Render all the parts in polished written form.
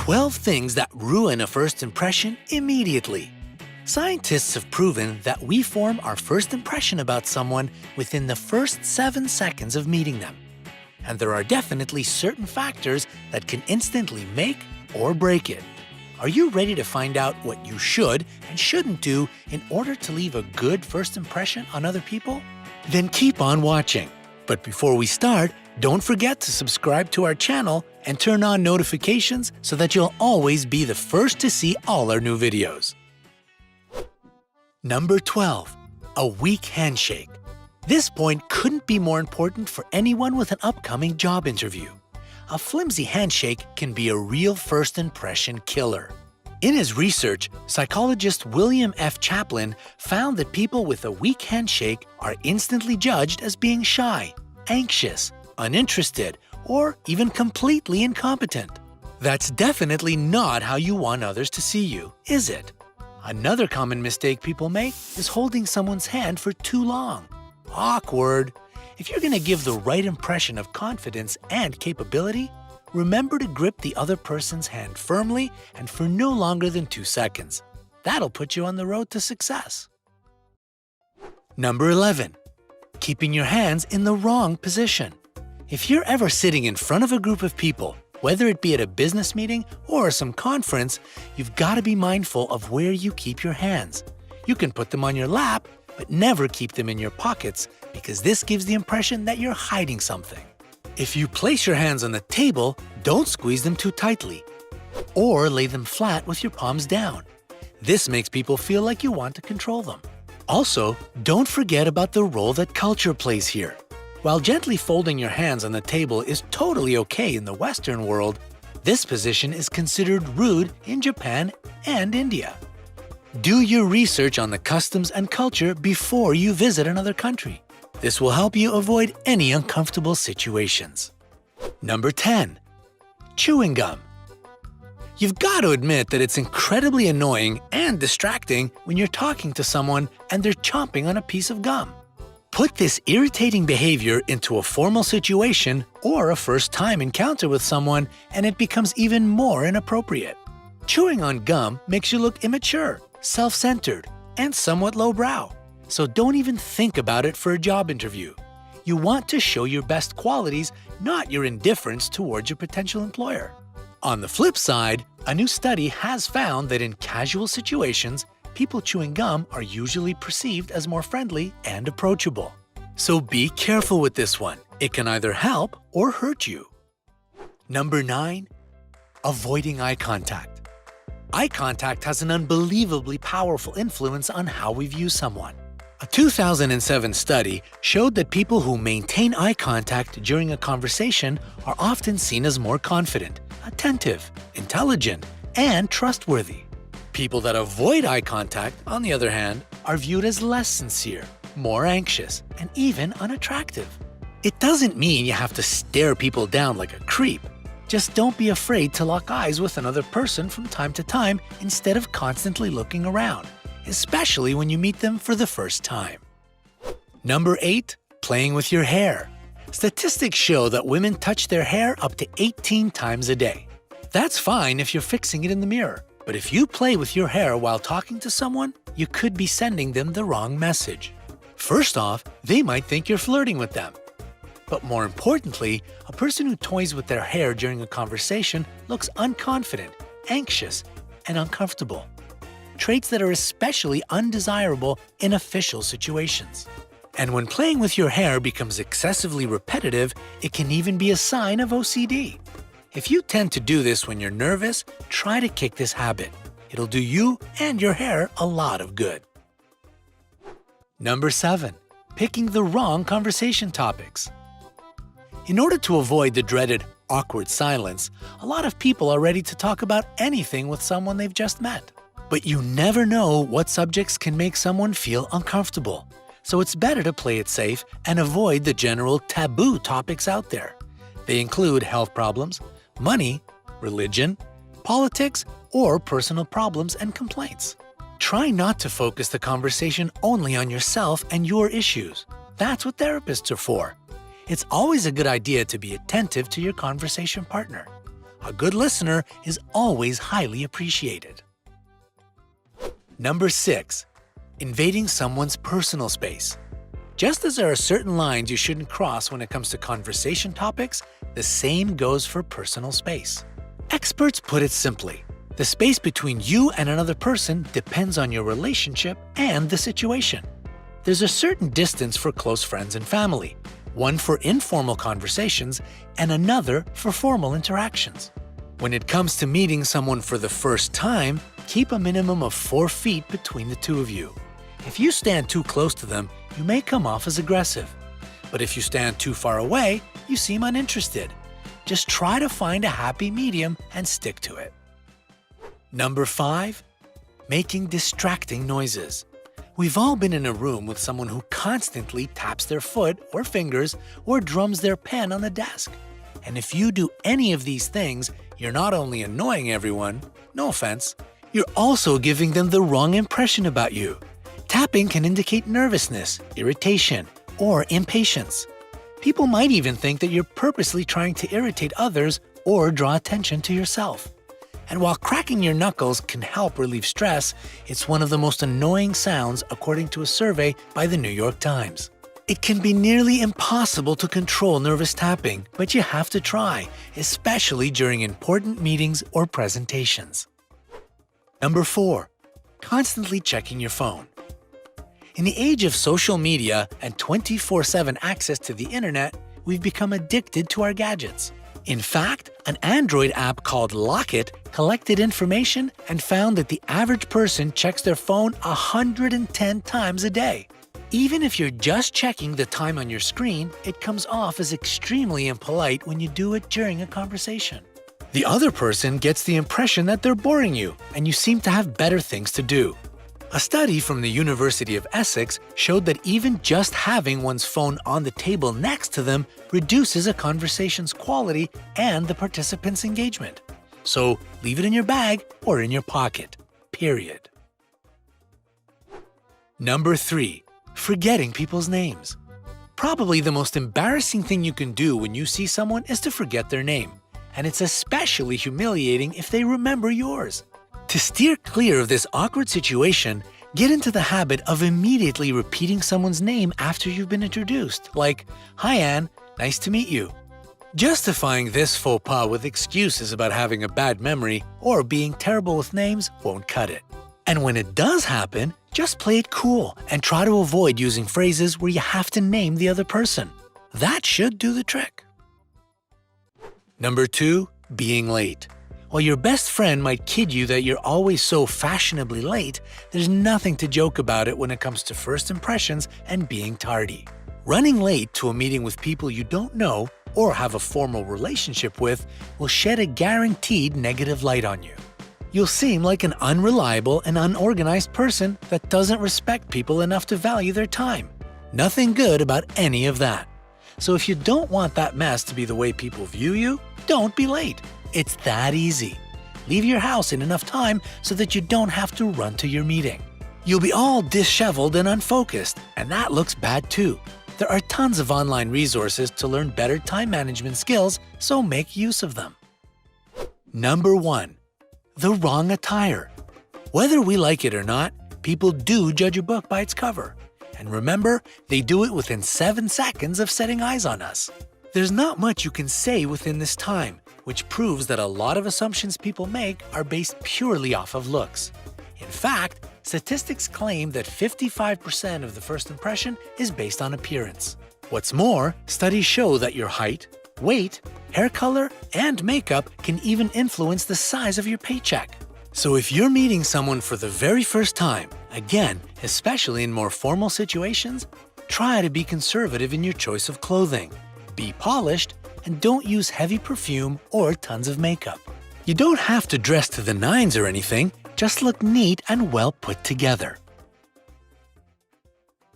12 things that ruin a first impression immediately. Scientists have proven that we form our first impression about someone within the first 7 seconds of meeting them. And there are definitely certain factors that can instantly make or break it. Are you ready to find out what you should and shouldn't do in order to leave a good first impression on other people? Then keep on watching. But before we start, don't forget to subscribe to our channel and turn on notifications so that you'll always be the first to see all our new videos. Number 12. A weak handshake. This point couldn't be more important for anyone with an upcoming job interview. A flimsy handshake can be a real first impression killer. In his research, psychologist William F. Chaplin found that people with a weak handshake are instantly judged as being shy, anxious, uninterested, or even completely incompetent. That's definitely not how you want others to see you, is it? Another common mistake people make is holding someone's hand for too long. Awkward. If you're going to give the right impression of confidence and capability, remember to grip the other person's hand firmly and for no longer than 2 seconds. That'll put you on the road to success. Number 11. Keeping your hands in the wrong position. If you're ever sitting in front of a group of people, whether it be at a business meeting or some conference, you've got to be mindful of where you keep your hands. You can put them on your lap, but never keep them in your pockets because this gives the impression that you're hiding something. If you place your hands on the table, don't squeeze them too tightly or lay them flat with your palms down. This makes people feel like you want to control them. Also, don't forget about the role that culture plays here. While gently folding your hands on the table is totally okay in the Western world, this position is considered rude in Japan and India. Do your research on the customs and culture before you visit another country. This will help you avoid any uncomfortable situations. Number 10. Chewing gum. You've got to admit that it's incredibly annoying and distracting when you're talking to someone and they're chomping on a piece of gum. Put this irritating behavior into a formal situation or a first-time encounter with someone and it becomes even more inappropriate. Chewing on gum makes you look immature, self-centered, and somewhat lowbrow. So don't even think about it for a job interview. You want to show your best qualities, not your indifference towards your potential employer. On the flip side, a new study has found that in casual situations, people chewing gum are usually perceived as more friendly and approachable. So be careful with this one. It can either help or hurt you. Number 9. Avoiding eye contact. Eye contact has an unbelievably powerful influence on how we view someone. A 2007 study showed that people who maintain eye contact during a conversation are often seen as more confident, attentive, intelligent, and trustworthy. People that avoid eye contact, on the other hand, are viewed as less sincere, more anxious, and even unattractive. It doesn't mean you have to stare people down like a creep. Just don't be afraid to lock eyes with another person from time to time instead of constantly looking around, especially when you meet them for the first time. Number 8. Playing with your hair. Statistics show that women touch their hair up to 18 times a day. That's fine if you're fixing it in the mirror. But if you play with your hair while talking to someone, you could be sending them the wrong message. First off, they might think you're flirting with them. But more importantly, a person who toys with their hair during a conversation looks unconfident, anxious, and uncomfortable. Traits that are especially undesirable in official situations. And when playing with your hair becomes excessively repetitive, it can even be a sign of OCD. If you tend to do this when you're nervous, try to kick this habit. It'll do you and your hair a lot of good. Number 7. Picking the wrong conversation topics. In order to avoid the dreaded awkward silence, a lot of people are ready to talk about anything with someone they've just met. But you never know what subjects can make someone feel uncomfortable. So it's better to play it safe and avoid the general taboo topics out there. They include health problems, money, religion, politics, or personal problems and complaints. Try not to focus the conversation only on yourself and your issues. That's what therapists are for. It's always a good idea to be attentive to your conversation partner. A good listener is always highly appreciated. Number 6. Invading someone's personal space. Just as there are certain lines you shouldn't cross when it comes to conversation topics, the same goes for personal space. Experts put it simply: the space between you and another person depends on your relationship and the situation. There's a certain distance for close friends and family, one for informal conversations and another for formal interactions. When it comes to meeting someone for the first time, keep a minimum of 4 feet between the two of you. If you stand too close to them, you may come off as aggressive. But if you stand too far away, you seem uninterested. Just try to find a happy medium and stick to it. Number 5. Making distracting noises. We've all been in a room with someone who constantly taps their foot or fingers or drums their pen on the desk. And if you do any of these things, you're not only annoying everyone, no offense, you're also giving them the wrong impression about you. Tapping can indicate nervousness, irritation, or impatience. People might even think that you're purposely trying to irritate others or draw attention to yourself. And while cracking your knuckles can help relieve stress, it's one of the most annoying sounds according to a survey by the New York Times. It can be nearly impossible to control nervous tapping, but you have to try, especially during important meetings or presentations. Number 4. Constantly checking your phone. In the age of social media and 24/7 access to the internet, we've become addicted to our gadgets. In fact, an Android app called Lock It collected information and found that the average person checks their phone 110 times a day. Even if you're just checking the time on your screen, it comes off as extremely impolite when you do it during a conversation. The other person gets the impression that they're boring you, and you seem to have better things to do. A study from the University of Essex showed that even just having one's phone on the table next to them reduces a conversation's quality and the participants' engagement. So leave it in your bag or in your pocket, period. Number 3. Forgetting people's names. Probably the most embarrassing thing you can do when you see someone is to forget their name, and it's especially humiliating if they remember yours. To steer clear of this awkward situation, get into the habit of immediately repeating someone's name after you've been introduced, like, "Hi Anne, nice to meet you." Justifying this faux pas with excuses about having a bad memory or being terrible with names won't cut it. And when it does happen, just play it cool and try to avoid using phrases where you have to name the other person. That should do the trick. Number 2. Being late. While your best friend might kid you that you're always so fashionably late, there's nothing to joke about it when it comes to first impressions and being tardy. Running late to a meeting with people you don't know or have a formal relationship with will shed a guaranteed negative light on you. You'll seem like an unreliable and unorganized person that doesn't respect people enough to value their time. Nothing good about any of that. So if you don't want that mess to be the way people view you, don't be late. It's that easy. Leave your house in enough time so that you don't have to run to your meeting. You'll be all disheveled and unfocused, and that looks bad too. There are tons of online resources to learn better time management skills, so make use of them. Number 1. The wrong attire. Whether we like it or not, people do judge a book by its cover. And remember, they do it within 7 seconds of setting eyes on us. There's not much you can say within this time, which proves that a lot of assumptions people make are based purely off of looks. In fact, statistics claim that 55% of the first impression is based on appearance. What's more, studies show that your height, weight, hair color, and makeup can even influence the size of your paycheck. So if you're meeting someone for the very first time, again, especially in more formal situations, try to be conservative in your choice of clothing. Be polished, and don't use heavy perfume or tons of makeup. You don't have to dress to the nines or anything, just look neat and well put together.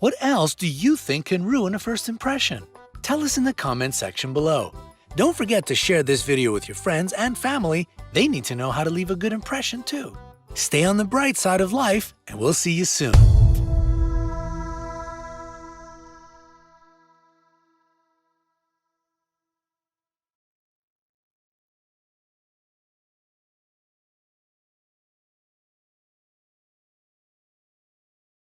What else do you think can ruin a first impression? Tell us in the comments section below. Don't forget to share this video with your friends and family. They need to know how to leave a good impression too. Stay on the bright side of life, and we'll see you soon.